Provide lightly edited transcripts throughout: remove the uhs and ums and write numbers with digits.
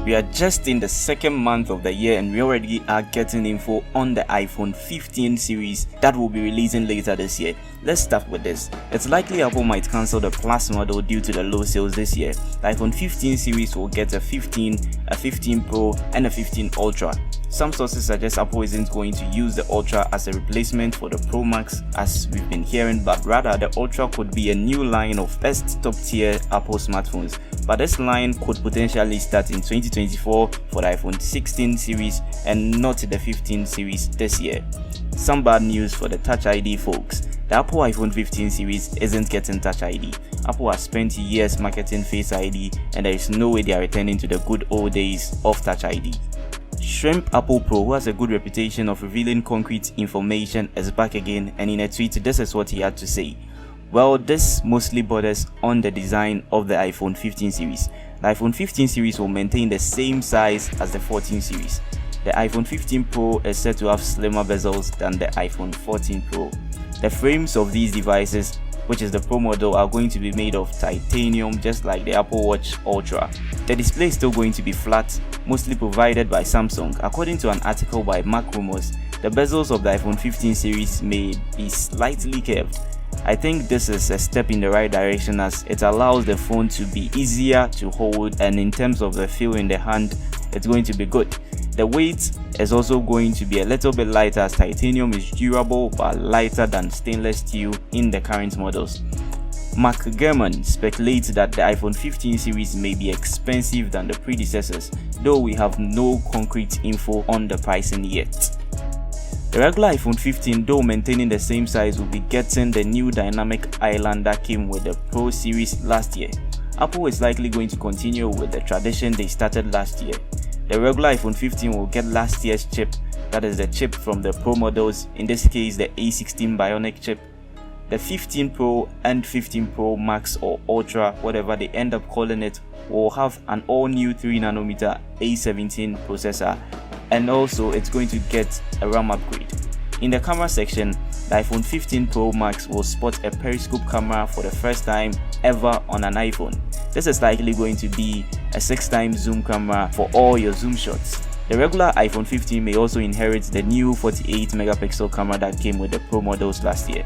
We are just in the second month of the year and we already are getting info on the iPhone 15 series that will be releasing later this year. Let's start with this. It's likely Apple might cancel the Plus model due to the low sales this year. The iPhone 15 series will get a 15, a 15 Pro and a 15 Ultra. Some sources suggest Apple isn't going to use the Ultra as a replacement for the Pro Max as we've been hearing, but rather the Ultra could be a new line of best top tier Apple smartphones. But this line could potentially start in 2024 for the iPhone 16 series and not the 15 series this year. Some bad news for the Touch ID folks. The Apple iPhone 15 series isn't getting Touch ID. Apple has spent years marketing Face ID and there is no way they are returning to the good old days of Touch ID. Shrimp Apple Pro, who has a good reputation of revealing concrete information, is back again, and in a tweet this is what he had to say. Well, this mostly borders on the design of the iPhone 15 series. The iPhone 15 series will maintain the same size as the 14 series. The iPhone 15 Pro is said to have slimmer bezels than the iPhone 14 Pro. The frames of these devices, which is the Pro model, are going to be made of titanium just like the Apple Watch Ultra. The display is still going to be flat, mostly provided by Samsung. According to an article by Rumours, the bezels of the iPhone 15 series may be slightly curved. I think this is a step in the right direction as it allows the phone to be easier to hold, and in terms of the feel in the hand, it's going to be good. The weight is also going to be a little bit lighter as titanium is durable but lighter than stainless steel in the current models. Mark Gurman speculates that the iPhone 15 series may be expensive than the predecessors, though we have no concrete info on the pricing yet. The regular iPhone 15, though maintaining the same size, will be getting the new dynamic island that came with the Pro series last year. Apple is likely going to continue with the tradition they started last year. The regular iPhone 15 will get last year's chip, that is the chip from the Pro models, in this case the A16 Bionic chip. The 15 Pro and 15 Pro Max or Ultra, whatever they end up calling it, will have an all-new 3nm A17 processor, and also it's going to get a RAM upgrade. In the camera section, the iPhone 15 Pro Max will spot a periscope camera for the first time ever on an iPhone. This is likely going to be a 6x zoom camera for all your zoom shots. The regular iPhone 15 may also inherit the new 48 megapixel camera that came with the Pro models last year.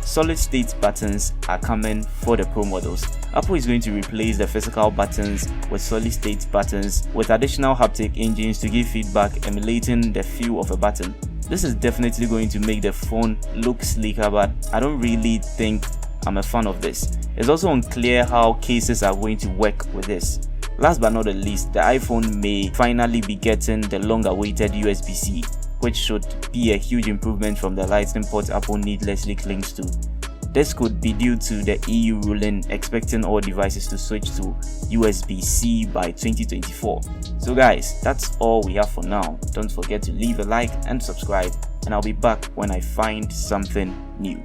Solid state buttons are coming for the Pro models. Apple is going to replace the physical buttons with solid state buttons with additional haptic engines to give feedback emulating the feel of a button. This is definitely going to make the phone look sleeker, but I don't really think I'm a fan of this. It's also unclear how cases are going to work with this. Last but not the least, the iPhone may finally be getting the long-awaited USB-C, which should be a huge improvement from the Lightning port Apple needlessly clings to. This could be due to the EU ruling expecting all devices to switch to USB-C by 2024. So guys, that's all we have for now. Don't forget to leave a like and subscribe, and I'll be back when I find something new.